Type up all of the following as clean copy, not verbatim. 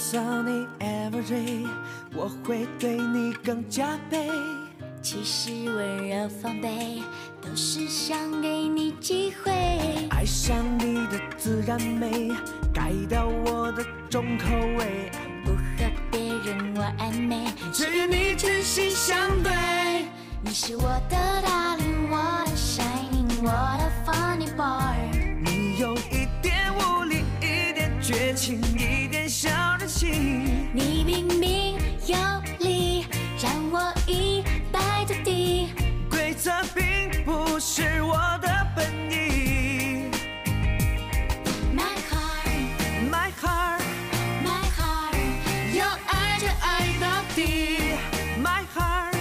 想你 every day， 我会对你更加倍。其实温柔防备，都是想给你机会。爱上你的自然美，改掉我的重口味。不和别人玩暧昧，只与你真心相对。你是我的 darling， 我的 shining， 我的 funny boy。你有一点无理，一点绝情，一点小任性。你明明有理，让我一败涂地。规则并不是我的本意。My heart， My heart， My heart， 要爱就爱到底。My heart，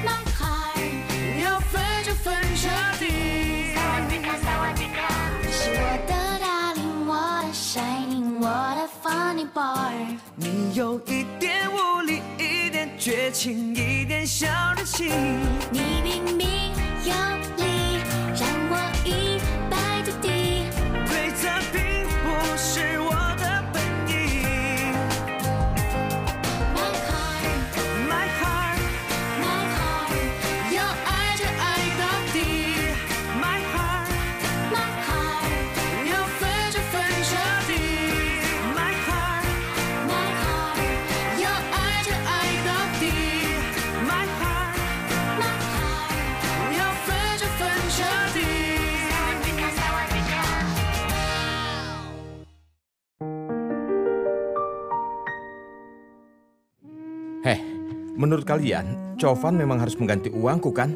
My heart， 要分就分彻底。你是我的 darling， 我的 shining， 我的 funny boy。你有一点无理，一点绝情，一点小任性。你明明有理，让我一败涂地。规则并不是我的本意。My heart， My heart， My heart， 要爱就爱到底。My heart， My heart， 要分就分彻底。My heart， My heart， 要爱就爱到底。My heart， My heart， 要分就分彻底。Hei, menurut kalian, Covan memang harus mengganti uangku kan?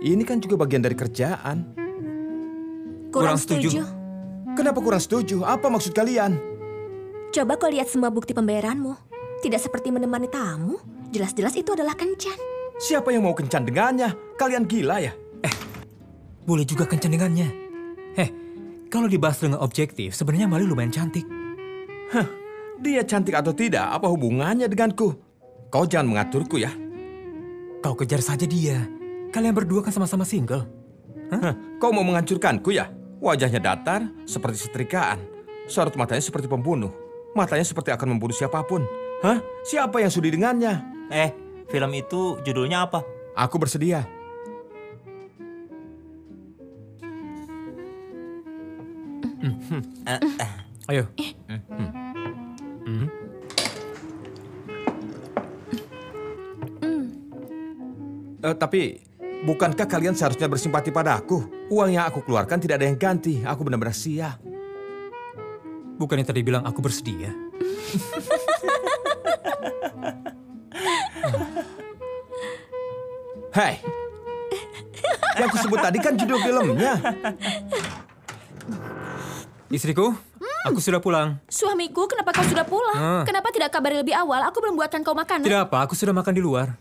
Ini kan juga bagian dari kerjaan. Kurang setuju. Kenapa kurang setuju? Apa maksud kalian? Coba kau lihat semua bukti pembayaranmu. Tidak seperti menemani tamu. Jelas-jelas itu adalah kencan. Siapa yang mau kencan dengannya? Kalian gila ya? Boleh juga kencan dengannya. Kalau dibahas dengan objektif, sebenarnya Mali lumayan cantik. Dia cantik atau tidak, apa hubungannya denganku? Kau jangan mengaturku ya. Kau kejar saja dia. Kalian berdua kan sama-sama single. Kau mau menghancurkanku ya? Wajahnya datar, seperti setrikaan. Sorot matanya seperti pembunuh. Matanya seperti akan membunuh siapapun. Siapa yang sudi dengannya? Film itu judulnya apa? Aku bersedia. Ayo. Tapi, bukankah kalian seharusnya bersimpati pada aku? Uang yang aku keluarkan tidak ada yang ganti. Aku benar-benar sia. Bukannya tadi bilang aku bersedia? Hei, yang aku sebut tadi kan judul filmnya. Istriku, aku sudah pulang. Suamiku, kenapa kau sudah pulang? Kenapa tidak kabari lebih awal? Aku belum buatkan kau makanan. Tidak apa, aku sudah makan di luar.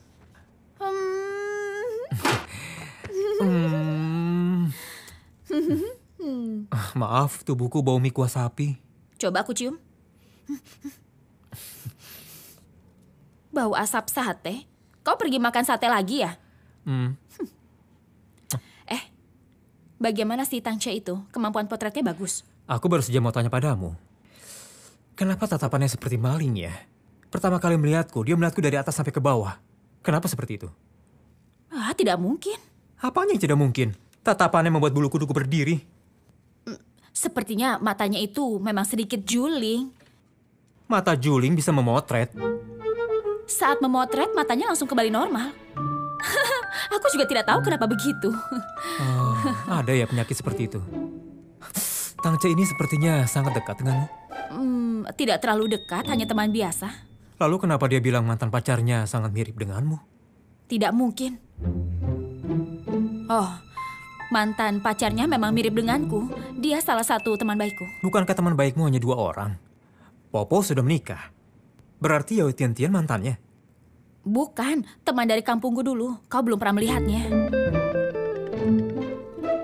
Maaf, tubuhku bau mie kuah sapi. Coba aku cium. Bau asap sate. Kau pergi makan sate lagi ya? Bagaimana si Tangche itu? Kemampuan potretnya bagus. Aku baru saja mau tanya padamu. Kenapa tatapannya seperti maling ya? Pertama kali melihatku, dia melihatku dari atas sampai ke bawah. Kenapa seperti itu? Tidak mungkin. Apanya yang tidak mungkin? Tatapannya membuat bulu kuduku berdiri. Sepertinya matanya itu memang sedikit juling. Mata juling bisa memotret. Saat memotret, matanya langsung kembali normal. Aku juga tidak tahu kenapa begitu. Ada ya penyakit seperti itu. Tangce ini sepertinya sangat dekat denganmu. Tidak terlalu dekat, hanya teman biasa. Lalu kenapa dia bilang mantan pacarnya sangat mirip denganmu? Tidak mungkin. Mantan pacarnya memang mirip denganku. Dia salah satu teman baikku. Bukankah teman baikmu hanya 2 orang? Popo sudah menikah. Berarti Yao Tian-Tian mantannya? Bukan, teman dari kampungku dulu. Kau belum pernah melihatnya.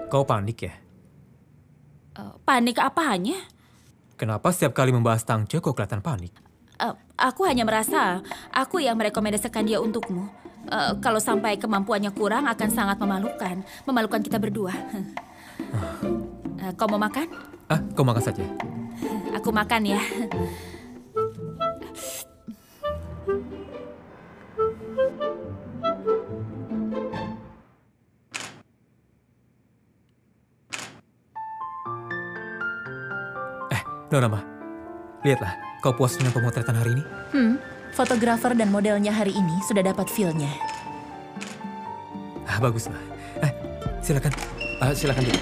Kau panik ya? Panik apanya? Kenapa setiap kali membahas Tangce kau kelihatan panik? Aku hanya merasa aku yang merekomendasikan dia untukmu. Kalau sampai kemampuannya kurang akan sangat memalukan. Memalukan kita berdua. Kau mau makan? Kau makan saja. Aku makan ya. Nona, Ma. Lihatlah, kau puas dengan pemotretan hari ini? Fotografer dan modelnya hari ini sudah dapat feel-nya. Bagus, Ma. Silakan. Silakan duduk.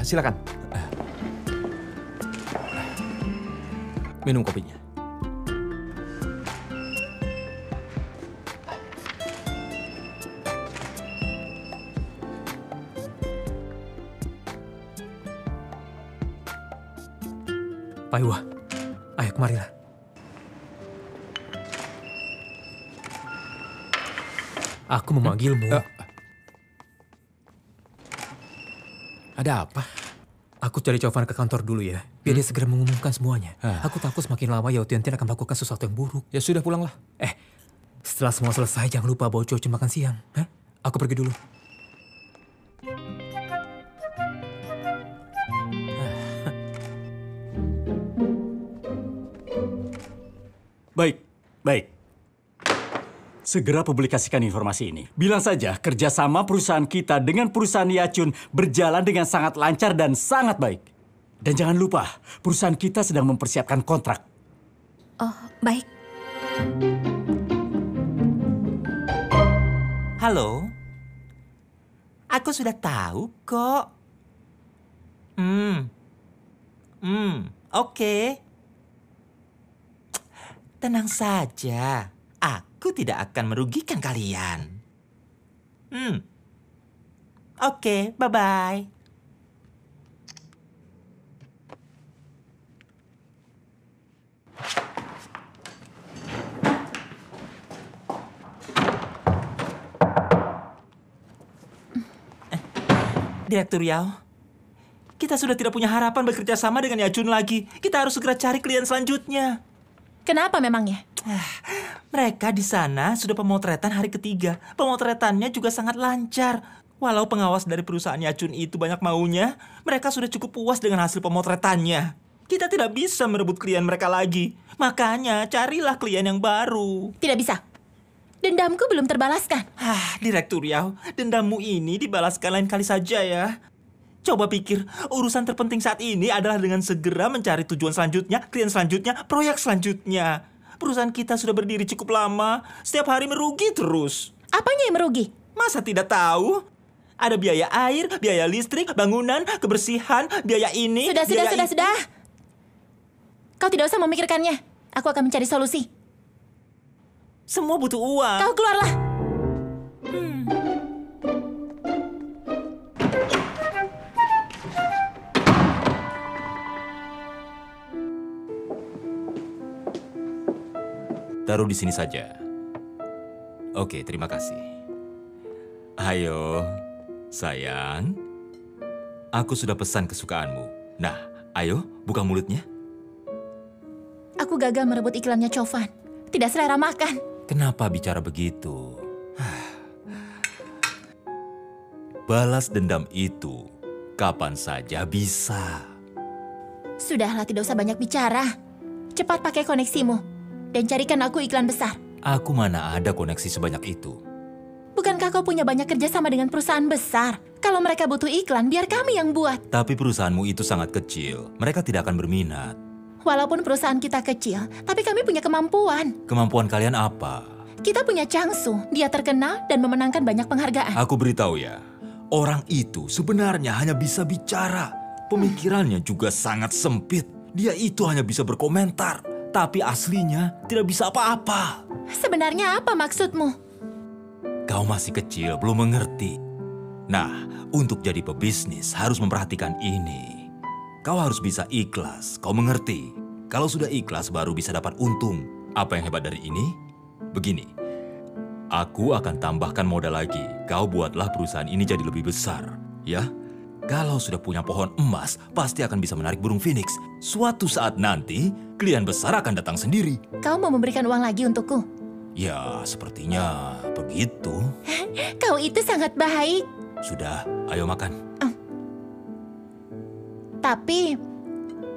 Silakan. Minum kopinya. Pak Iwa, ayo kemarilah. Aku memanggilmu. Ada apa? Aku cari Chauvin ke kantor dulu ya, biar dia segera mengumumkan semuanya. Aku takut semakin lama Yao Tiantian akan melakukan sesuatu yang buruk. Ya sudah, pulanglah. Setelah semua selesai, jangan lupa bawa Cuaca makan siang. Aku pergi dulu. Baik. Segera publikasikan informasi ini. Bilang saja kerjasama perusahaan kita dengan perusahaan Yachun berjalan dengan sangat lancar dan sangat baik. Dan jangan lupa, perusahaan kita sedang mempersiapkan kontrak. Oh, baik. Halo? Aku sudah tahu kok. Oke. Tenang saja, aku tidak akan merugikan kalian. Oke, bye-bye. Direktur Yao, kita sudah tidak punya harapan bekerja sama dengan Yachun lagi. Kita harus segera cari klien selanjutnya. Kenapa memangnya? Mereka di sana sudah pemotretan hari ketiga. Pemotretannya juga sangat lancar. Walau pengawas dari perusahaan Yachun itu banyak maunya, mereka sudah cukup puas dengan hasil pemotretannya. Kita tidak bisa merebut klien mereka lagi. Makanya carilah klien yang baru. Tidak bisa. Dendamku belum terbalaskan. Direktur Yao, dendammu ini dibalaskan lain kali saja ya. Coba pikir, urusan terpenting saat ini adalah dengan segera mencari tujuan selanjutnya, klien selanjutnya, proyek selanjutnya. Perusahaan kita sudah berdiri cukup lama, setiap hari merugi terus. Apanya yang merugi? Masa tidak tahu? Ada biaya air, biaya listrik, bangunan, kebersihan, biaya ini, Sudah. Kau tidak usah memikirkannya. Aku akan mencari solusi. Semua butuh uang. Kau keluarlah. Taruh di sini saja. Oke, terima kasih. Ayo, sayang. Aku sudah pesan kesukaanmu. Nah, ayo, buka mulutnya. Aku gagal merebut iklannya Chauvin. Tidak selera makan. Kenapa bicara begitu? Balas dendam itu kapan saja bisa. Sudahlah, tidak usah banyak bicara. Cepat pakai koneksimu. Dan carikan aku iklan besar. Aku mana ada koneksi sebanyak itu. Bukankah kau punya banyak kerja sama dengan perusahaan besar? Kalau mereka butuh iklan, biar kami yang buat. Tapi perusahaanmu itu sangat kecil. Mereka tidak akan berminat. Walaupun perusahaan kita kecil, tapi kami punya kemampuan. Kemampuan kalian apa? Kita punya Changsu. Dia terkenal dan memenangkan banyak penghargaan. Aku beritahu ya, orang itu sebenarnya hanya bisa bicara. Pemikirannya juga sangat sempit. Dia itu hanya bisa berkomentar. Tapi aslinya tidak bisa apa-apa. Sebenarnya apa maksudmu? Kau masih kecil, belum mengerti. Nah, untuk jadi pebisnis harus memperhatikan ini. Kau harus bisa ikhlas, kau mengerti. Kalau sudah ikhlas baru bisa dapat untung. Apa yang hebat dari ini? Begini, aku akan tambahkan modal lagi. Kau buatlah perusahaan ini jadi lebih besar, ya? Kalau sudah punya pohon emas, pasti akan bisa menarik burung phoenix. Suatu saat nanti, klien besar akan datang sendiri. Kau mau memberikan uang lagi untukku? Ya, sepertinya begitu. Kau itu sangat baik. Sudah, ayo makan. Tapi,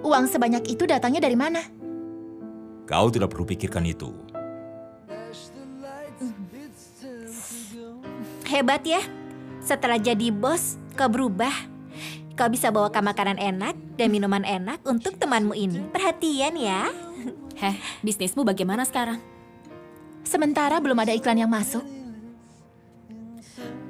uang sebanyak itu datangnya dari mana? Kau tidak perlu pikirkan itu. Hebat ya. Setelah jadi bos, kau berubah. Kau bisa bawakan makanan enak dan minuman enak untuk temanmu ini. Perhatian ya. Bisnismu bagaimana sekarang? Sementara belum ada iklan yang masuk.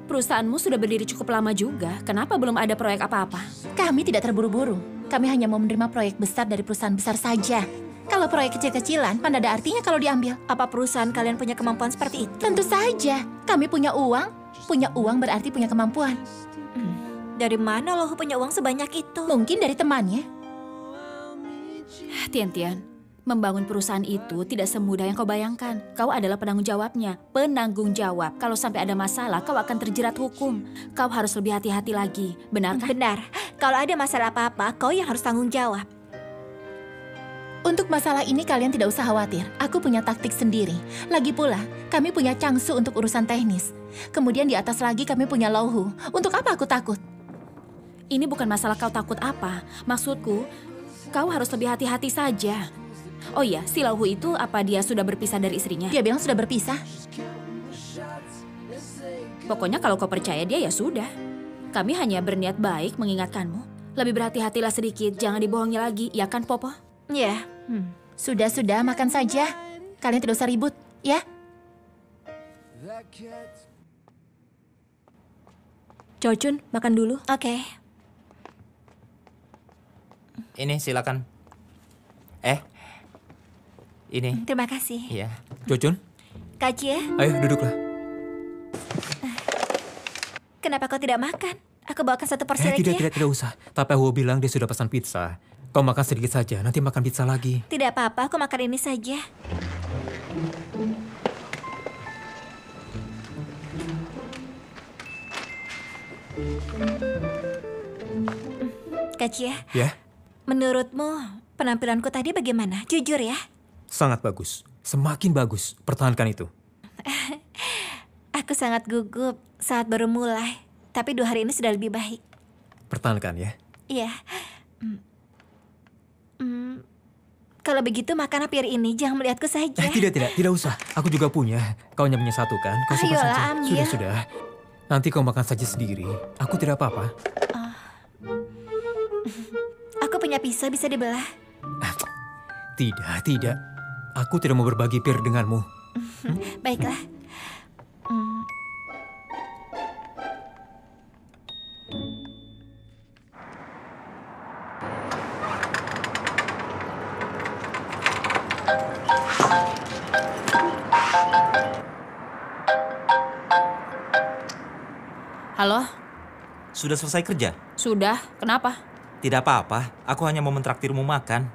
Perusahaanmu sudah berdiri cukup lama juga. Kenapa belum ada proyek apa-apa? Kami tidak terburu-buru. Kami hanya mau menerima proyek besar dari perusahaan besar saja. Kalau proyek kecil-kecilan, mana ada artinya kalau diambil. Apa perusahaan kalian punya kemampuan seperti itu? Tentu saja. Kami punya uang. Punya uang berarti punya kemampuan. Dari mana Louhu punya uang sebanyak itu? Mungkin dari temannya. Tian, membangun perusahaan itu tidak semudah yang kau bayangkan. Kau adalah penanggung jawabnya. Penanggung jawab. Kalau sampai ada masalah, kau akan terjerat hukum. Kau harus lebih hati-hati lagi. Benar kan? Benar. Kalau ada masalah apa-apa, kau yang harus tanggung jawab. Untuk masalah ini kalian tidak usah khawatir. Aku punya taktik sendiri. Lagi pula, kami punya Changsu untuk urusan teknis. Kemudian di atas lagi kami punya Louhu. Untuk apa aku takut? Ini bukan masalah kau takut apa. Maksudku, kau harus lebih hati-hati saja. Oh iya, si Louhu itu apa dia sudah berpisah dari istrinya? Dia bilang sudah berpisah. Pokoknya kalau kau percaya dia ya sudah. Kami hanya berniat baik mengingatkanmu. Lebih berhati-hatilah sedikit, jangan dibohongi lagi, ya kan Popo? Ya. Sudah, makan saja. Kalian tidak usah ribut, ya? Chojun, makan dulu. Oke. Ini silakan. Ini. Terima kasih. Iya. Chojun, Kak Jie, ayo duduklah. kenapa kau tidak makan? Aku bawakan satu porsi lagi ya. Tidak usah. Tapi Huo bilang dia sudah pesan pizza. Kau makan sedikit saja, nanti makan pizza lagi. Tidak apa-apa, aku makan ini saja. Kak Jie, Ya, menurutmu penampilanku tadi bagaimana? Jujur ya. sangat bagus. Semakin bagus. Pertahankan itu. Aku sangat gugup saat baru mulai. Tapi 2 hari ini sudah lebih baik. Pertahankan ya. Iya. Kalau begitu makan hampir ini, jangan melihatku saja. Tidak usah. Aku juga punya. Kau hanya punya satu kan? Kau simpan Ayolah, saja. ambil. Sudah. Nanti kau makan saja sendiri. Aku tidak apa-apa. Aku punya pisau, bisa dibelah. Tidak. Aku tidak mau berbagi pir denganmu. Baiklah. Halo? Sudah selesai kerja? Sudah, kenapa? Tidak apa-apa, aku hanya mau mentraktirmu makan.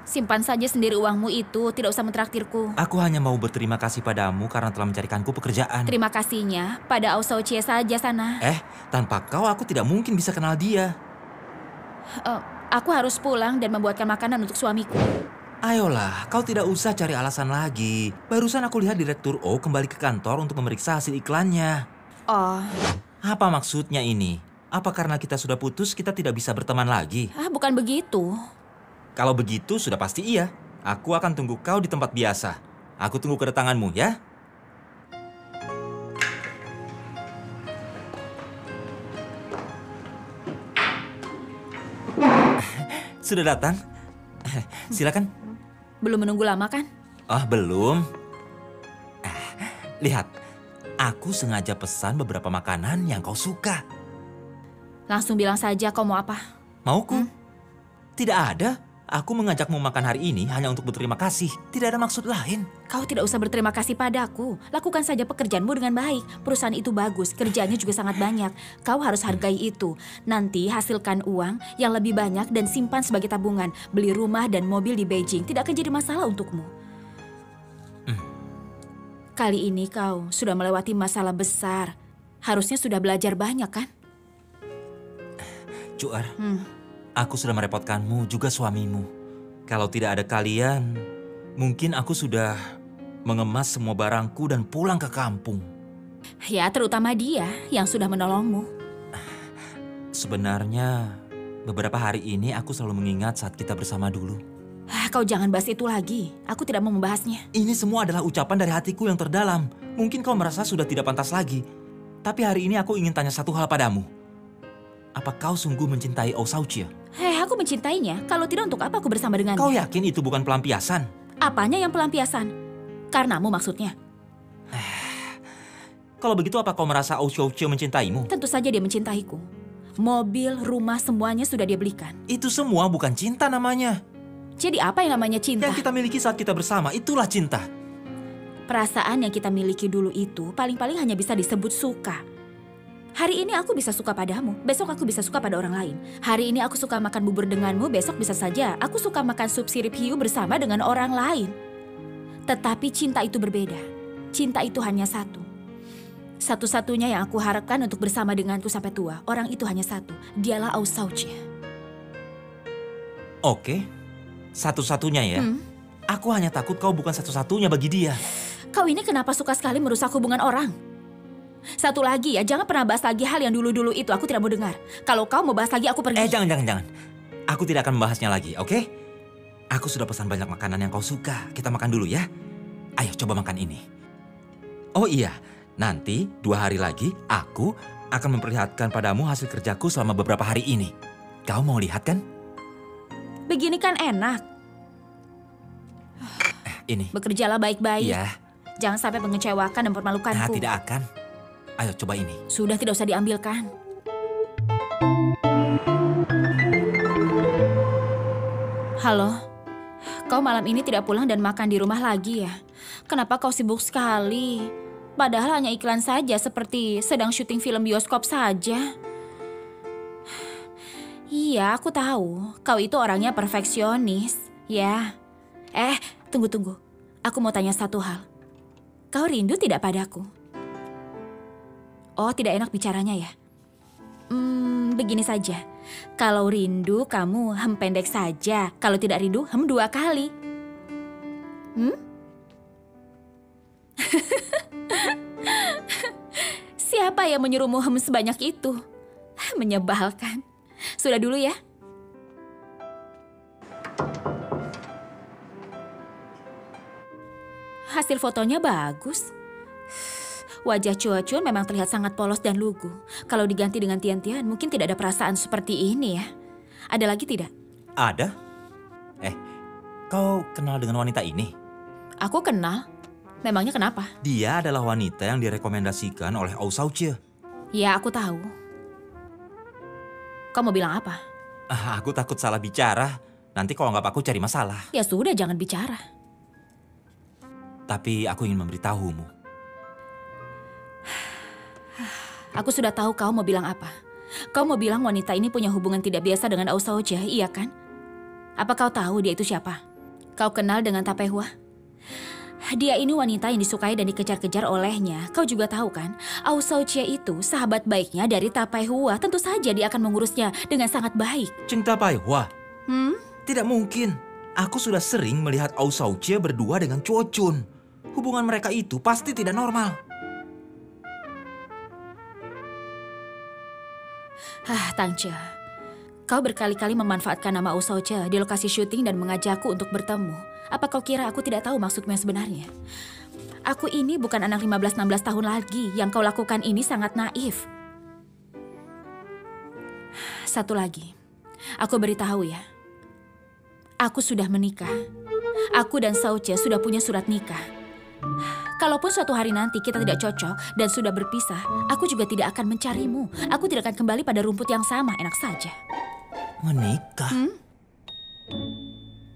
Simpan saja sendiri uangmu itu, tidak usah mentraktirku. Aku hanya mau berterima kasih padamu karena telah mencarikanku pekerjaan. Terima kasihnya pada Aosao Chie saja sana. Tanpa kau aku tidak mungkin bisa kenal dia. Aku harus pulang dan membuatkan makanan untuk suamiku. Ayolah, kau tidak usah cari alasan lagi. Barusan aku lihat Direktur O kembali ke kantor untuk memeriksa hasil iklannya. Oh, Apa maksudnya ini? Apa karena kita sudah putus kita tidak bisa berteman lagi? bukan begitu. Kalau begitu sudah pasti iya. Aku akan tunggu kau di tempat biasa. Aku tunggu kedatanganmu ya. Sudah datang? Silakan. Belum menunggu lama kan? Belum. Lihat, aku sengaja pesan beberapa makanan yang kau suka. Langsung bilang saja kau mau apa. Mauku? Tidak ada. Aku mengajakmu makan hari ini hanya untuk berterima kasih. Tidak ada maksud lain. Kau tidak usah berterima kasih padaku. Lakukan saja pekerjaanmu dengan baik. Perusahaan itu bagus, kerjanya juga sangat banyak. Kau harus hargai itu. Nanti hasilkan uang yang lebih banyak dan simpan sebagai tabungan. Beli rumah dan mobil di Beijing tidak akan jadi masalah untukmu. Kali ini kau sudah melewati masalah besar. Harusnya sudah belajar banyak kan? Cuer, aku sudah merepotkanmu juga suamimu. Kalau tidak ada kalian, mungkin aku sudah mengemas semua barangku dan pulang ke kampung. Ya, terutama dia yang sudah menolongmu. Sebenarnya, beberapa hari ini aku selalu mengingat saat kita bersama dulu. Kau jangan bahas itu lagi. Aku tidak mau membahasnya. Ini semua adalah ucapan dari hatiku yang terdalam. Mungkin kau merasa sudah tidak pantas lagi. Tapi hari ini aku ingin tanya satu hal padamu. Apa kau sungguh mencintai Aosao Chie? Hei, aku mencintainya. Kalau tidak, untuk apa aku bersama dengannya? Kau yakin itu bukan pelampiasan? Apanya yang pelampiasan? Karenamu maksudnya? Kalau begitu apa kau merasa Oh Xiao Jie mencintaimu? Tentu saja dia mencintaiku. Mobil, rumah, semuanya sudah dia belikan. Itu semua bukan cinta namanya. Jadi apa yang namanya cinta? Yang kita miliki saat kita bersama, itulah cinta. Perasaan yang kita miliki dulu itu paling-paling hanya bisa disebut suka. Hari ini aku bisa suka padamu, besok aku bisa suka pada orang lain. Hari ini aku suka makan bubur denganmu, besok bisa saja aku suka makan sup sirip hiu bersama dengan orang lain. Tetapi cinta itu berbeda. Cinta itu hanya satu. Satu-satunya yang aku harapkan untuk bersama denganku sampai tua. Orang itu hanya satu. Dialah Aung Xiao Jie. Oke, satu-satunya ya. Aku hanya takut kau bukan satu-satunya bagi dia. Kau ini kenapa suka sekali merusak hubungan orang? Satu lagi ya, jangan pernah bahas lagi hal yang dulu-dulu itu. Aku tidak mau dengar. Kalau kau mau bahas lagi, aku pergi. Jangan. Aku tidak akan membahasnya lagi, oke? Aku sudah pesan banyak makanan yang kau suka. Kita makan dulu ya. Ayo coba makan ini. Oh iya, nanti 2 hari lagi aku akan memperlihatkan padamu hasil kerjaku selama beberapa hari ini. Kau mau lihat kan? Begini kan enak. Ini. Bekerjalah baik-baik. Iya. Jangan sampai mengecewakan dan mempermalukanku. Nah, tidak akan. Ayo coba ini. Sudah, tidak usah diambilkan. Halo, kau malam ini tidak pulang dan makan di rumah lagi ya? Kenapa kau sibuk sekali? Padahal hanya iklan saja, seperti sedang syuting film bioskop saja. Iya, aku tahu. Kau itu orangnya perfeksionis, ya. Tunggu. Aku mau tanya satu hal. Kau rindu tidak padaku? Oh, tidak enak bicaranya ya? Begini saja. Kalau rindu, kamu hem pendek saja. Kalau tidak rindu, hem 2 kali. Siapa yang menyuruhmu hem sebanyak itu? Menyebalkan. Sudah dulu ya. Hasil fotonya bagus. Wajah Chua-chun memang terlihat sangat polos dan lugu. Kalau diganti dengan Tian-tian, mungkin tidak ada perasaan seperti ini ya. Ada lagi tidak? Ada. Kau kenal dengan wanita ini? Aku kenal. Memangnya kenapa? Dia adalah wanita yang direkomendasikan oleh Aung Xiao Jie. Ya, aku tahu. Kau mau bilang apa? Aku takut salah bicara. Nanti kau anggap aku cari masalah. Ya sudah, jangan bicara. Tapi aku ingin memberitahumu. Aku sudah tahu kau mau bilang apa. Kau mau bilang wanita ini punya hubungan tidak biasa dengan Aung Xiao Jie, iya kan? Apa kau tahu dia itu siapa? Kau kenal dengan Tapehua? Dia ini wanita yang disukai dan dikejar-kejar olehnya. Kau juga tahu kan? Aung Xiao Jie itu sahabat baiknya dari Tapehua. Tentu saja dia akan mengurusnya dengan sangat baik. Ceng Tapehua? Tidak mungkin. Aku sudah sering melihat Aung Xiao Jie berdua dengan Chua-chun. Hubungan mereka itu pasti tidak normal. Tang Jie, kau berkali-kali memanfaatkan nama Aung Xiao Jie di lokasi syuting dan mengajakku untuk bertemu. Apa kau kira aku tidak tahu maksudmu yang sebenarnya? Aku ini bukan anak 15-16 tahun lagi. Yang kau lakukan ini sangat naif. Satu lagi, aku beritahu ya. Aku sudah menikah. Aku dan Xiao Jie sudah punya surat nikah. Kalaupun suatu hari nanti kita tidak cocok dan sudah berpisah, aku juga tidak akan mencarimu. Aku tidak akan kembali pada rumput yang sama, enak saja. Menikah?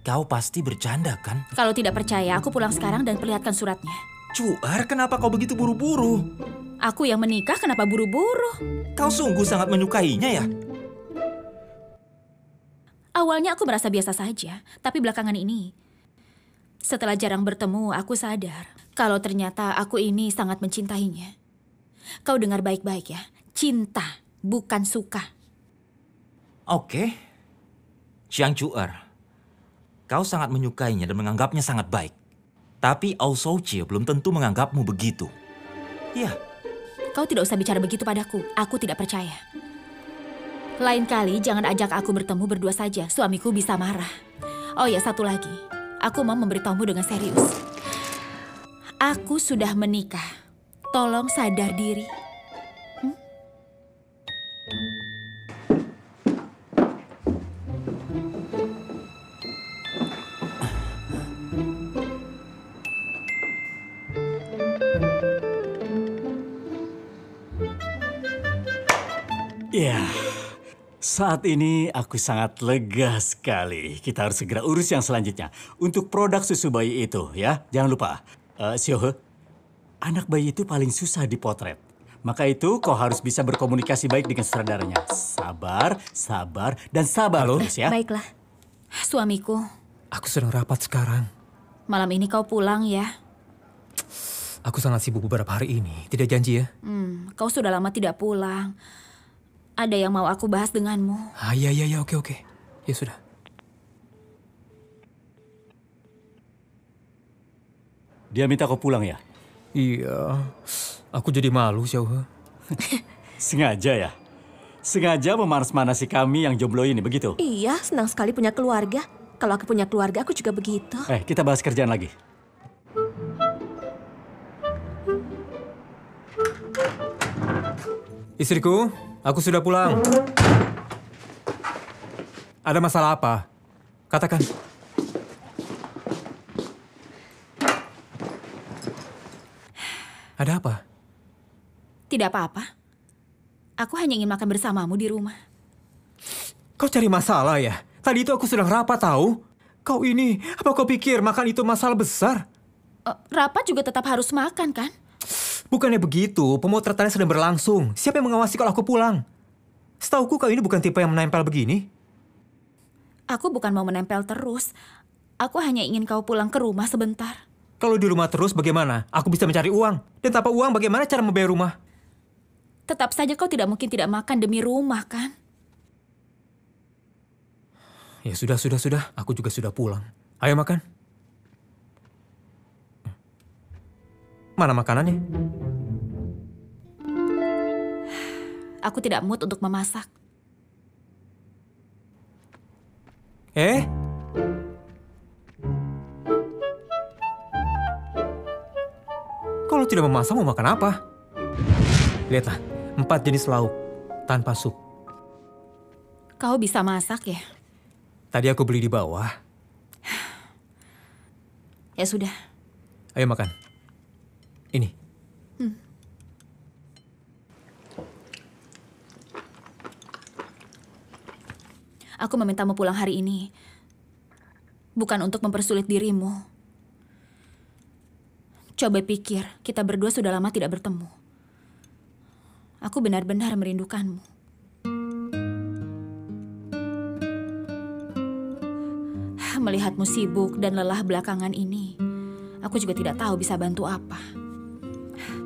Kau pasti bercanda kan? Kalau tidak percaya, aku pulang sekarang dan perlihatkan suratnya. Cuar, kenapa kau begitu buru-buru? Aku yang menikah, kenapa buru-buru? Kau sungguh sangat menyukainya ya? Awalnya aku merasa biasa saja, tapi belakangan ini, setelah jarang bertemu, aku sadar kalau ternyata aku ini sangat mencintainya. Kau dengar baik-baik ya, cinta, bukan suka. Oke. Xiang Chuer, kau sangat menyukainya dan menganggapnya sangat baik. Tapi Aung Xiao Jie belum tentu menganggapmu begitu. Ya. Kau tidak usah bicara begitu padaku, aku tidak percaya. Lain kali jangan ajak aku bertemu berdua saja, suamiku bisa marah. Oh ya, satu lagi. Aku mau memberitahumu dengan serius. Aku sudah menikah. Tolong sadar diri. Ya, saat ini aku sangat lega sekali. Kita harus segera urus yang selanjutnya. Untuk produk susu bayi itu ya, jangan lupa. Siohe, anak bayi itu paling susah dipotret. Maka itu kau harus bisa berkomunikasi baik dengan sutradaranya. Sabar, sabar, dan sabar terus ya. Baiklah. Suamiku, Aku sedang rapat sekarang. malam ini kau pulang ya. Aku sangat sibuk beberapa hari ini. Tidak janji ya? Kau sudah lama tidak pulang. Ada yang mau aku bahas denganmu. Iya, oke. Ya sudah. Dia minta kau pulang ya? Iya, aku jadi malu, Xiaohe. Sengaja ya? Sengaja memanas-manasi kami yang jomblo ini, begitu? Iya, senang sekali punya keluarga. Kalau aku punya keluarga, aku juga begitu. Kita bahas kerjaan lagi. Istriku, aku sudah pulang. Ada masalah apa? Katakan. Ada apa? Tidak apa-apa. Aku hanya ingin makan bersamamu di rumah. Kau cari masalah ya? Tadi itu aku sedang rapat tahu. Kau ini, apa kau pikir makan itu masalah besar? Rapat juga tetap harus makan kan? Bukannya begitu, pemotretannya sedang berlangsung. Siapa yang mengawasi kalau aku pulang? Setauku kau ini bukan tipe yang menempel begini. Aku bukan mau menempel terus. Aku hanya ingin kau pulang ke rumah sebentar. Kalau di rumah terus bagaimana? Aku bisa mencari uang. Dan tanpa uang bagaimana cara membayar rumah? Tetap saja kau tidak mungkin tidak makan demi rumah kan? Ya sudah. Aku juga sudah pulang. Ayo makan. Mana makanannya? Aku tidak mood untuk memasak. Kalau tidak memasak mau makan apa? Lihatlah, 4 jenis lauk tanpa sup. Kau bisa masak ya? Tadi aku beli di bawah. Ya sudah. Ayo makan. Ini. Aku memintamu pulang hari ini. Bukan untuk mempersulit dirimu. Coba pikir, kita berdua sudah lama tidak bertemu. Aku benar-benar merindukanmu. Melihatmu sibuk dan lelah belakangan ini, aku juga tidak tahu bisa bantu apa.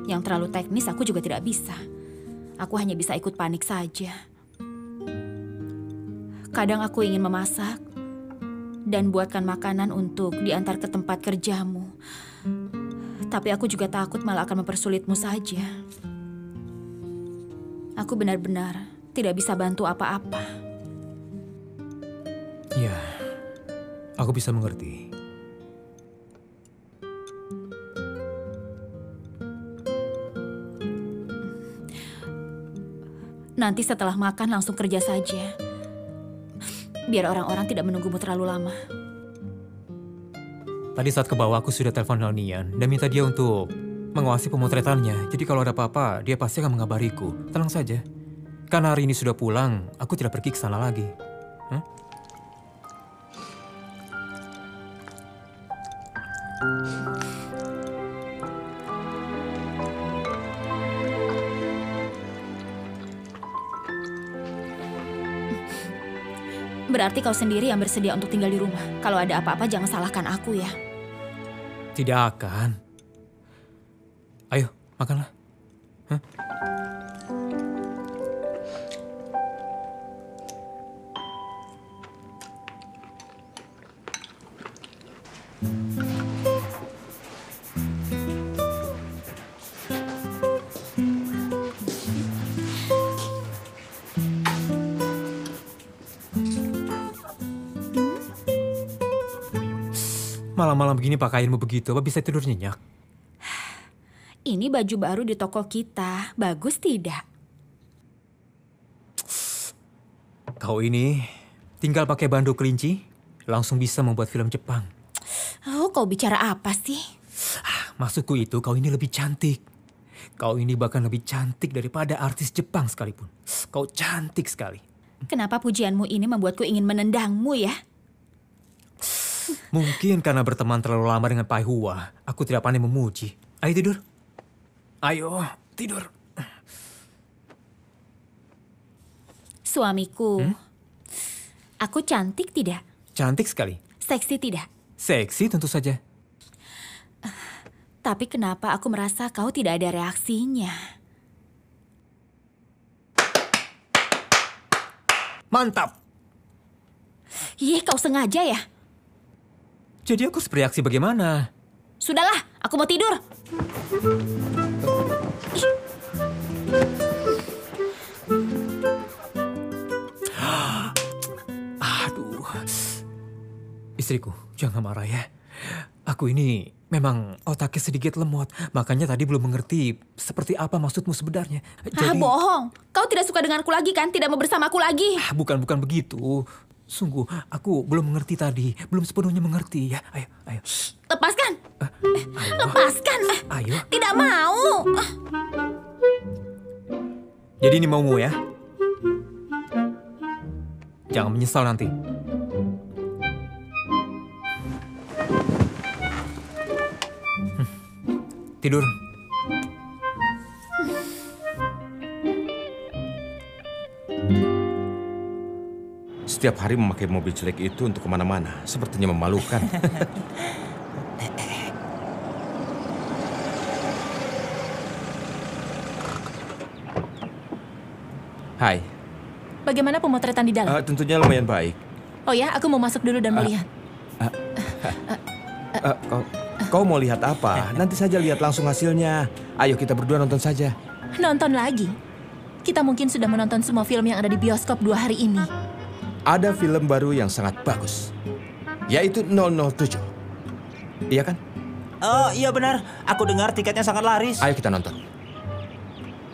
Yang terlalu teknis aku juga tidak bisa. Aku hanya bisa ikut panik saja. Kadang aku ingin memasak dan buatkan makanan untuk diantar ke tempat kerjamu. Tapi aku juga takut malah akan mempersulitmu saja. Aku benar-benar tidak bisa bantu apa-apa. Ya, aku bisa mengerti. Nanti setelah makan langsung kerja saja. Biar orang-orang tidak menunggumu terlalu lama. Tadi saat ke bawah aku sudah telepon Nonian dan minta dia untuk mengawasi pemotretannya. Jadi kalau ada apa-apa, dia pasti akan mengabariku. Tenang saja. Karena hari ini sudah pulang, aku tidak pergi ke sana lagi. Berarti kau sendiri yang bersedia untuk tinggal di rumah. Kalau ada apa-apa jangan salahkan aku ya. Tidak akan. Ayo, makanlah. Malam-malam begini pakaianmu begitu, apa bisa tidur nyenyak? Ini baju baru di toko kita. Bagus tidak? Kau ini tinggal pakai bando kelinci, langsung bisa membuat film Jepang. Oh, kau bicara apa sih? Maksudku itu kau ini lebih cantik. Kau ini bahkan lebih cantik daripada artis Jepang sekalipun. Kau cantik sekali. Kenapa pujianmu ini membuatku ingin menendangmu ya? Mungkin karena berteman terlalu lama dengan Pai Hua, aku tidak pandai memuji. Ayo tidur. Ayo, tidur. Suamiku, aku cantik tidak? Cantik sekali. Seksi tidak? Seksi tentu saja. Tapi kenapa aku merasa kau tidak ada reaksinya? Mantap. Ih, kau sengaja ya? Jadi aku harus bereaksi bagaimana? Sudahlah, aku mau tidur. Aduh. Istriku, jangan marah ya. Aku ini memang otaknya sedikit lemot. Makanya tadi belum mengerti seperti apa maksudmu sebenarnya. Bohong. Kau tidak suka denganku lagi kan? Tidak mau bersamaku lagi. Bukan begitu. Sungguh, aku belum mengerti tadi. Belum sepenuhnya mengerti ya. Ayo. Lepaskan. Lepaskan. Ayo. Tidak mau. Jadi ini maumu ya? Jangan menyesal nanti. Tidur. Setiap hari memakai mobil jelek itu untuk kemana-mana. Sepertinya memalukan. Hai. Bagaimana pemotretan di dalam? Tentunya lumayan baik. Oh ya, aku mau masuk dulu dan melihat. Kau mau lihat apa? Nanti saja lihat langsung hasilnya. Ayo kita berdua nonton saja. Nonton lagi? Kita mungkin sudah menonton semua film yang ada di bioskop 2 hari ini. Ada film baru yang sangat bagus. Yaitu 007. Iya kan? Oh iya benar, aku dengar tiketnya sangat laris. Ayo kita nonton.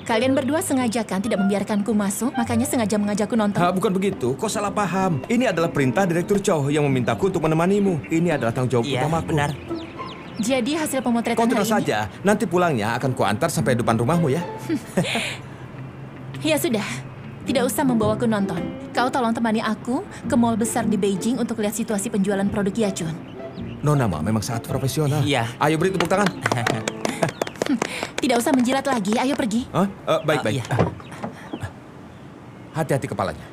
Kalian berdua sengaja kan tidak membiarkanku masuk, makanya sengaja mengajakku nonton. Bukan begitu, kau salah paham. Ini adalah perintah Direktur Chow yang memintaku untuk menemanimu. Ini adalah tanggung jawab utamaku. Iya, benar. Jadi hasil pemotretan Kau tenang hari ini... saja, nanti pulangnya akan kuantar sampai depan rumahmu ya. Ya sudah, tidak usah membawaku nonton. Kau tolong temani aku ke mall besar di Beijing untuk lihat situasi penjualan produk Yachun. Nona memang sangat profesional. Iya. Ayo beri tepuk tangan. Tidak usah menjilat lagi, ayo pergi. Baik. Iya. Hati-hati kepalanya.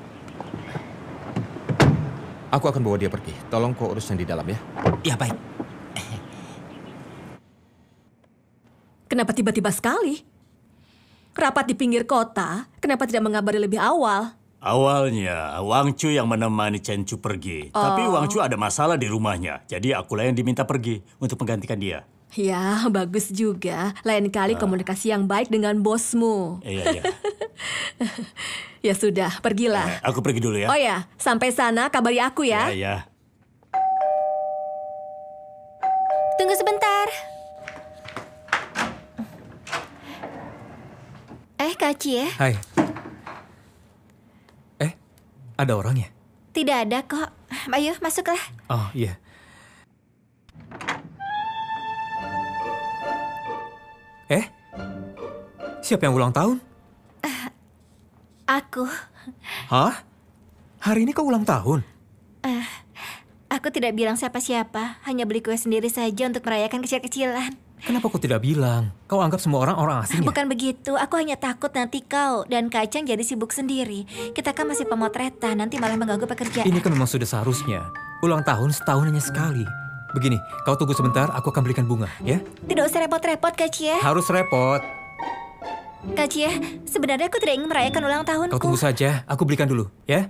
Aku akan bawa dia pergi. Tolong kau urus yang di dalam ya. Ya baik. Kenapa tiba-tiba sekali? Rapat di pinggir kota, kenapa tidak mengabari lebih awal? Awalnya, Wang Chu yang menemani Chen Chu pergi. Tapi Wang Chu ada masalah di rumahnya. Jadi akulah yang diminta pergi untuk menggantikan dia. Ya, bagus juga. Lain kali komunikasi yang baik dengan bosmu. Iya. Ya sudah, pergilah. Aku pergi dulu ya. Oh ya, sampai sana kabari aku ya. Iya. Tunggu sebentar. Kak Cie. Hai. Ada orang ya? Tidak ada kok. Ayo, masuklah. Oh, iya. Siapa yang ulang tahun? Aku. Hah? Hari ini kau ulang tahun? Aku tidak bilang siapa-siapa. Hanya beli kue sendiri saja untuk merayakan kecil-kecilan. Kenapa kau tidak bilang? Kau anggap semua orang asing ya? Bukan begitu, aku hanya takut nanti kau dan Kacang jadi sibuk sendiri. Kita kan masih pemotretan, nanti malah mengganggu pekerjaan. Ini kan memang sudah seharusnya. Ulang tahun setahun hanya sekali. Begini, kau tunggu sebentar, aku akan belikan bunga, ya? Tidak usah repot-repot, Kak Cie. Harus repot. Kak Cie, sebenarnya aku tidak ingin merayakan ulang tahunku. Kau tunggu saja, aku belikan dulu, ya?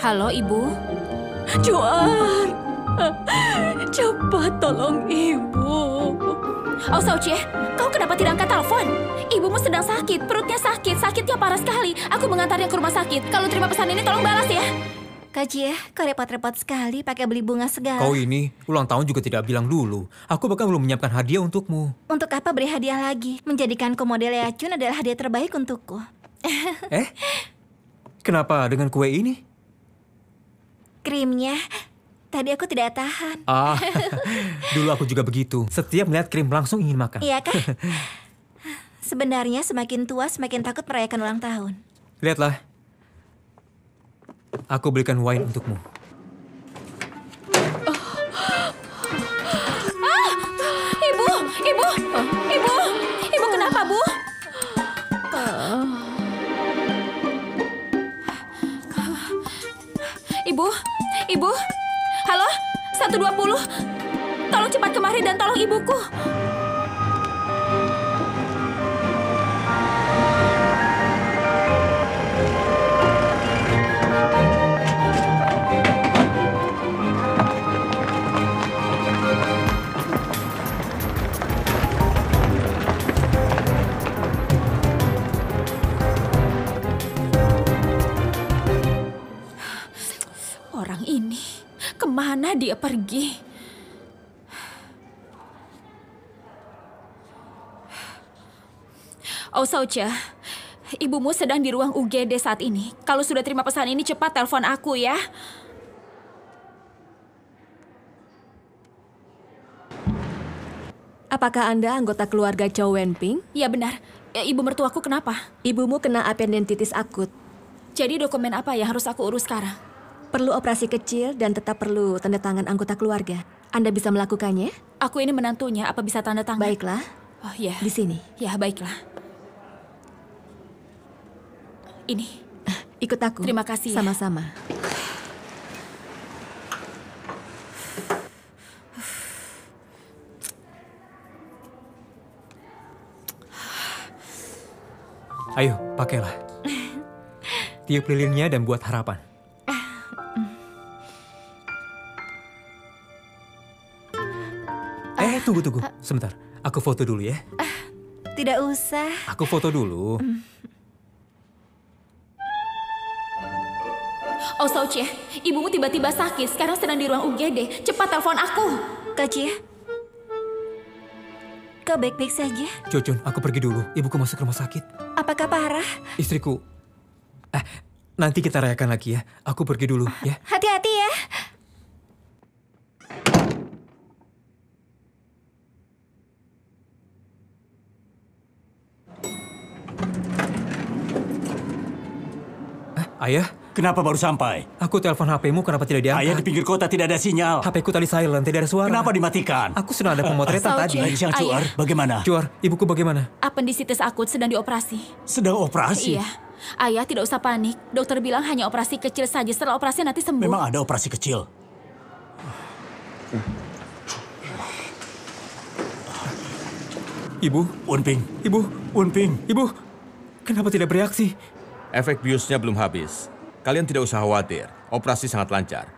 Halo, Ibu. Juar, cepat tolong ibu. Oh, Saucie, kau kenapa tidak angkat telepon? Ibumu sedang sakit, perutnya sakit, sakitnya parah sekali. Aku mengantarnya ke rumah sakit. Kalau terima pesan ini, tolong balas ya. Kak Jie, kau repot-repot sekali pakai beli bunga segala. Kau ini ulang tahun juga tidak bilang dulu. Aku bahkan belum menyiapkan hadiah untukmu. Untuk apa beri hadiah lagi? Menjadikanku model Yachun adalah hadiah terbaik untukku. Kenapa dengan kue ini? Krimnya, tadi aku tidak tahan. Dulu aku juga begitu. Setiap melihat krim langsung ingin makan. Iya kan? Sebenarnya semakin tua semakin takut merayakan ulang tahun. Lihatlah. Aku belikan wine untukmu. Ibu kenapa, Bu? Ibu, halo, 120. Tolong cepat kemari dan tolong ibuku. Orang ini, kemana dia pergi? Oh, Saucia, ibumu sedang di ruang UGD saat ini. Kalau sudah terima pesan ini, cepat telepon aku ya. Apakah Anda anggota keluarga Chow Wenping? Ya benar. Ibu mertuaku kenapa? Ibumu kena appendicitis akut. Jadi dokumen apa yang harus aku urus sekarang? Perlu operasi kecil dan tetap perlu tanda tangan anggota keluarga. Anda bisa melakukannya? Aku ini menantunya, apa bisa tanda tangan? Baiklah. Oh ya. Di sini. Ya, baiklah. Ini. Ikut aku. Terima kasih ya. Sama-sama. Ayo, pakailah. Tiup lilinnya dan buat harapan. Tunggu. Sebentar. Aku foto dulu ya. Tidak usah. Aku foto dulu. Oh, Saucie, ibumu tiba-tiba sakit. Sekarang sedang di ruang UGD. Cepat telepon aku. Kak Jie, kau baik-baik saja? Jojun, aku pergi dulu. Ibuku masuk rumah sakit. Apakah parah? Istriku. Nanti kita rayakan lagi ya. Aku pergi dulu ya. Hati-hati ya. Ayah? Kenapa baru sampai? Aku telepon HP-mu, kenapa tidak diangkat? Ayah di pinggir kota tidak ada sinyal. HP-ku tadi silent, tidak ada suara. Kenapa dimatikan? Aku sudah ada pemotretan tadi. Siang, Cuar, bagaimana? Cuar, ibuku bagaimana? Appendicitis akut sedang dioperasi. Sedang operasi? Iya. Ayah tidak usah panik. Dokter bilang hanya operasi kecil saja. Setelah operasi nanti sembuh. Memang ada operasi kecil. Ibu? Unping. Ibu? Unping. Ibu, kenapa tidak bereaksi? Efek biusnya belum habis. Kalian tidak usah khawatir. Operasi sangat lancar.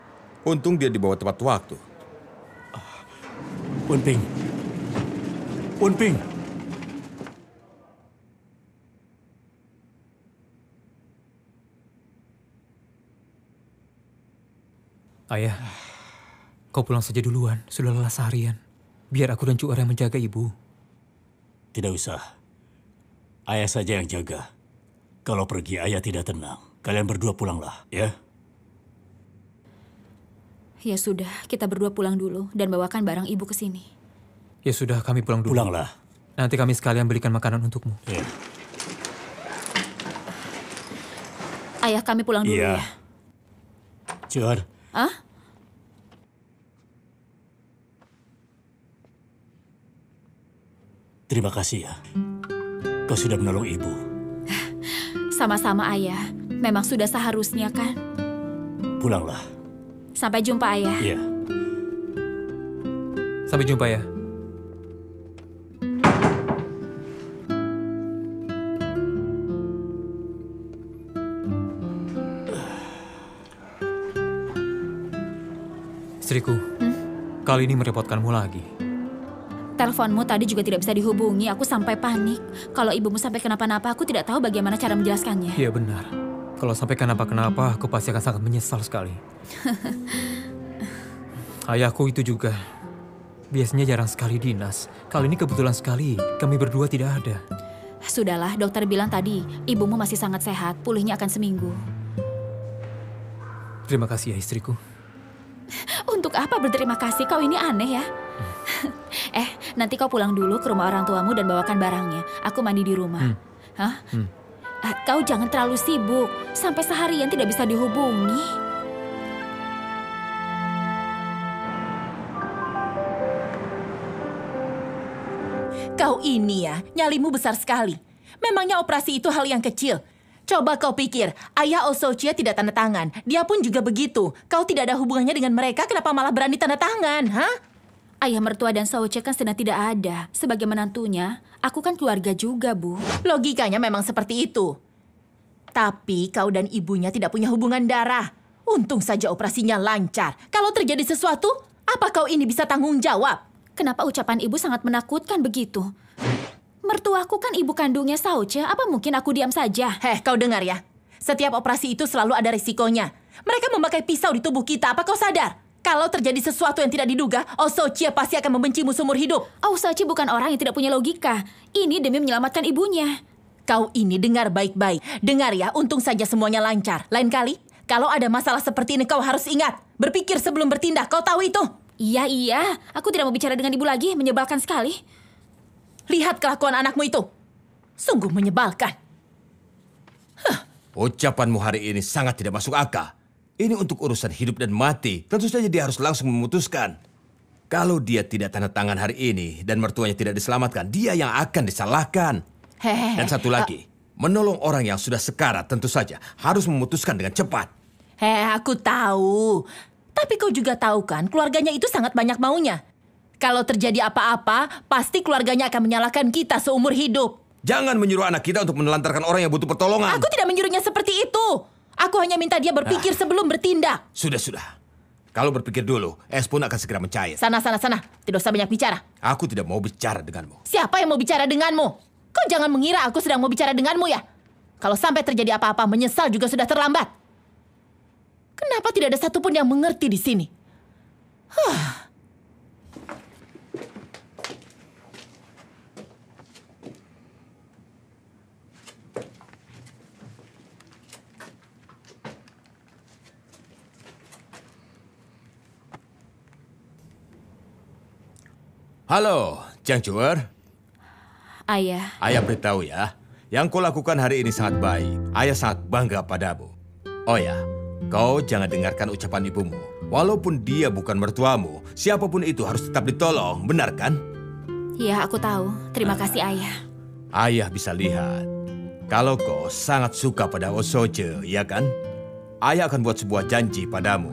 Untung dia dibawa tepat waktu. Unping. Unping. Ayah, kau pulang saja duluan. Sudah lelah seharian. Biar aku dan Cuar yang menjaga ibu. Tidak usah. Ayah saja yang jaga. Kalau pergi ayah tidak tenang. Kalian berdua pulanglah, ya? Ya sudah, kita berdua pulang dulu dan bawakan barang ibu ke sini. Ya sudah, kami pulang dulu. Pulanglah. Nanti kami sekalian belikan makanan untukmu. Ya. Ayah, kami pulang dulu Iya. ya. Cuar. Hah? Terima kasih ya. Kau sudah menolong ibu. Sama-sama ayah. Memang sudah seharusnya kan? Pulanglah. Sampai jumpa ayah. Iya. Sampai jumpa ya. Istriku, kali ini merepotkanmu lagi. Teleponmu tadi juga tidak bisa dihubungi. Aku sampai panik. Kalau ibumu sampai kenapa-napa, aku tidak tahu bagaimana cara menjelaskannya. Iya benar. Kalau sampai kenapa-kenapa, aku pasti akan sangat menyesal sekali. Ayahku itu juga biasanya jarang sekali dinas. Kali ini kebetulan sekali kami berdua tidak ada. Sudahlah, dokter bilang tadi ibumu masih sangat sehat. Pulihnya akan seminggu. Terima kasih ya istriku. Untuk apa berterima kasih? Kau ini aneh ya. Nanti kau pulang dulu ke rumah orang tuamu dan bawakan barangnya. Aku mandi di rumah. Hah? Kau jangan terlalu sibuk. Sampai seharian tidak bisa dihubungi. Kau ini ya, nyalimu besar sekali. Memangnya operasi itu hal yang kecil. Coba kau pikir, ayah Osochia tidak tanda tangan. Dia pun juga begitu. Kau tidak ada hubungannya dengan mereka, kenapa malah berani tanda tangan, hah? Ayah mertua dan Soche kan sedang tidak ada. Sebagai menantunya, aku kan keluarga juga, Bu. Logikanya memang seperti itu. Tapi kau dan ibunya tidak punya hubungan darah. Untung saja operasinya lancar. Kalau terjadi sesuatu, apa kau ini bisa tanggung jawab? Kenapa ucapan ibu sangat menakutkan begitu? Mertuaku kan ibu kandungnya Soche. Apa mungkin aku diam saja? Kau dengar ya. Setiap operasi itu selalu ada risikonya. Mereka memakai pisau di tubuh kita. Apa kau sadar? Kalau terjadi sesuatu yang tidak diduga, Osochia pasti akan membencimu seumur hidup. Osochia bukan orang yang tidak punya logika. Ini demi menyelamatkan ibunya. Kau ini dengar baik-baik. Dengar ya, untung saja semuanya lancar. Lain kali, kalau ada masalah seperti ini kau harus ingat. Berpikir sebelum bertindak, kau tahu itu? Iya. Aku tidak mau bicara dengan ibu lagi, menyebalkan sekali. Lihat kelakuan anakmu itu. Sungguh menyebalkan. Ucapanmu hari ini sangat tidak masuk akal. Ini untuk urusan hidup dan mati. Tentu saja dia harus langsung memutuskan. Kalau dia tidak tanda tangan hari ini dan mertuanya tidak diselamatkan, dia yang akan disalahkan. Dan satu lagi, menolong orang yang sudah sekarat tentu saja harus memutuskan dengan cepat. Aku tahu. Tapi kau juga tahu kan, keluarganya itu sangat banyak maunya. Kalau terjadi apa-apa, pasti keluarganya akan menyalahkan kita seumur hidup. Jangan menyuruh anak kita untuk menelantarkan orang yang butuh pertolongan. Aku tidak menyuruhnya seperti itu. Aku hanya minta dia berpikir sebelum bertindak. Sudah. Kalau berpikir dulu, es pun akan segera mencair. Sana. Tidak usah banyak bicara. Aku tidak mau bicara denganmu. Siapa yang mau bicara denganmu? Kau jangan mengira aku sedang mau bicara denganmu ya. Kalau sampai terjadi apa-apa, menyesal juga sudah terlambat. Kenapa tidak ada satupun yang mengerti di sini? Halo, Jiang Chuer. Ayah. Ayah beritahu ya, yang kau lakukan hari ini sangat baik. Ayah sangat bangga padamu. Oh ya, kau jangan dengarkan ucapan ibumu. Walaupun dia bukan mertuamu, siapapun itu harus tetap ditolong, benar kan? Ya, aku tahu. Terima kasih, Ayah. Ayah bisa lihat, kalau kau sangat suka pada Osoche, ya kan? Ayah akan buat sebuah janji padamu.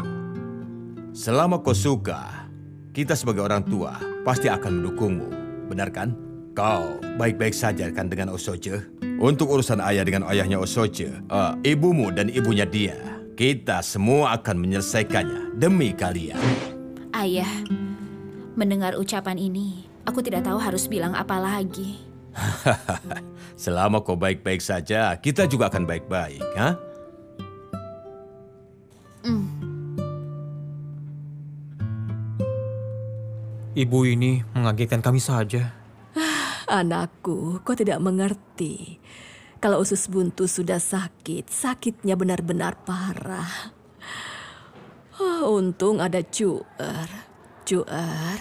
Selama kau suka, kita sebagai orang tua pasti akan mendukungmu, benar kan? Kau baik-baik saja kan dengan Osoche? Untuk urusan ayah dengan ayahnya Osoche, ibumu dan ibunya dia, kita semua akan menyelesaikannya demi kalian. Ayah, mendengar ucapan ini, aku tidak tahu harus bilang apa lagi. Selama kau baik-baik saja, kita juga akan baik-baik, ha? Ibu ini mengagetkan kami saja. Anakku, kau tidak mengerti. Kalau usus buntu sudah sakit, sakitnya benar-benar parah. Untung ada Cuer. Cuer,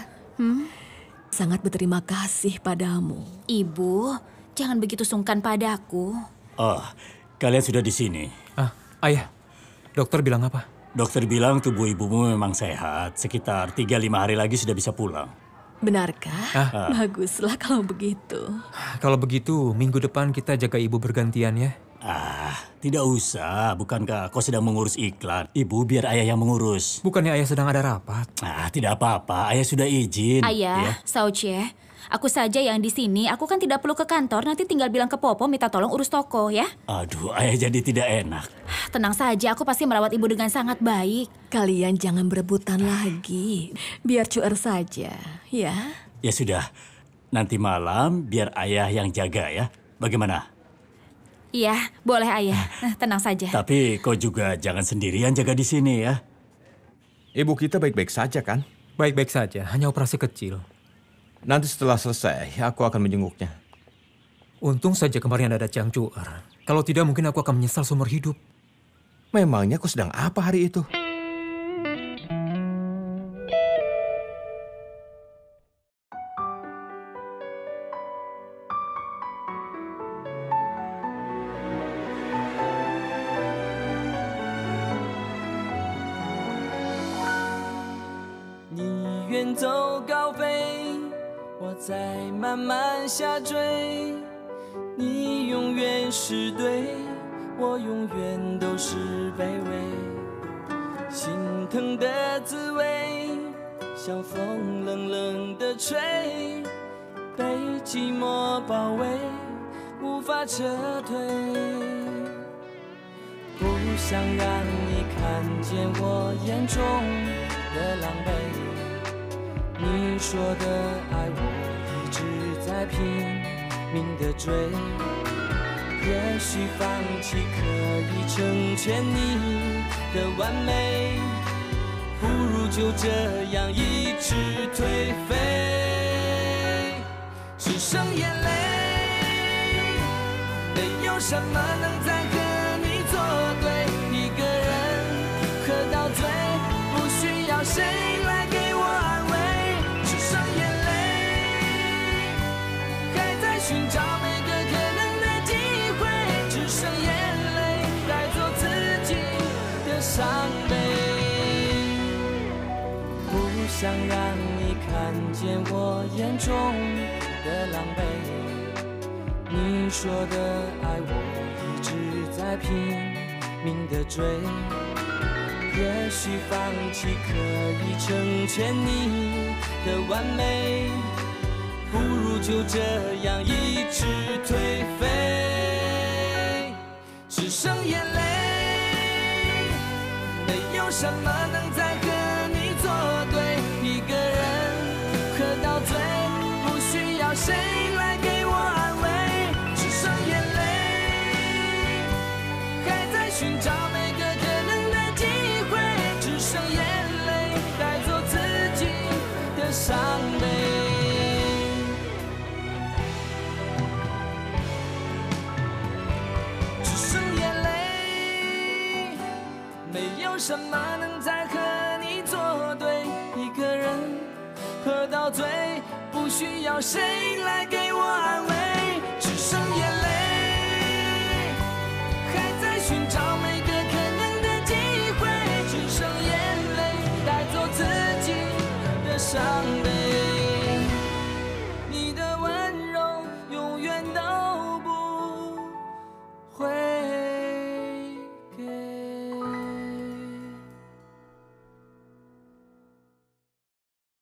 sangat berterima kasih padamu. Ibu, jangan begitu sungkan padaku. Oh, kalian sudah di sini. Ayah, dokter bilang apa? Dokter bilang tubuh ibumu memang sehat. Sekitar 3-5 hari lagi sudah bisa pulang. Benarkah? Baguslah kalau begitu. Kalau begitu, minggu depan kita jaga ibu bergantian ya. Tidak usah. Bukankah kau sedang mengurus iklan? Ibu biar ayah yang mengurus. Bukannya ayah sedang ada rapat? Tidak apa-apa. Ayah sudah izin. Ayah, Sauche, aku saja yang di sini. Aku kan tidak perlu ke kantor. Nanti tinggal bilang ke Popo minta tolong urus toko ya. Aduh, ayah jadi tidak enak. Tenang saja, aku pasti merawat ibu dengan sangat baik. Kalian jangan berebutan lagi. Biar Cuer saja, ya. Ya sudah. Nanti malam biar ayah yang jaga ya. Bagaimana? Iya, boleh ayah. Tenang saja. Tapi kau juga jangan sendirian jaga di sini ya. Ibu kita baik-baik saja kan? Baik-baik saja, hanya operasi kecil. Nanti setelah selesai, aku akan menjenguknya. Untung saja kemarin ada Chang Cuer. Kalau tidak mungkin aku akan menyesal seumur hidup. Memangnya kau sedang apa hari itu?远走高飞，我在慢慢下坠。你永远是对，我永远都是卑微。心疼的滋味，像风冷冷的吹，被寂寞包围，无法撤退。不想让你看见我眼中的狼狈。你说的爱我一直在拼命地追，也许放弃可以成全你的完美，不如就这样一直颓废。只剩眼泪，没有什么能再和你作对，一个人喝到醉，不需要谁来给我安慰。寻找每个可能的机会，只剩眼泪带走自己的伤悲。不想让你看见我眼中的狼狈。你说的爱我一直在拼命地追，也许放弃可以成全你的完美，不如就这样一直颓废。只剩眼泪，没有什么能再和你作对，一个人喝到醉，不需要谁来给我安慰。只剩眼泪，还在寻找每个可能的机会，只剩眼泪带走自己的伤悲。什么能再和你作对？一个人喝到醉，不需要谁来给我安慰。只剩眼泪，还在寻找每个可能的机会。只剩眼泪，带走自己的伤。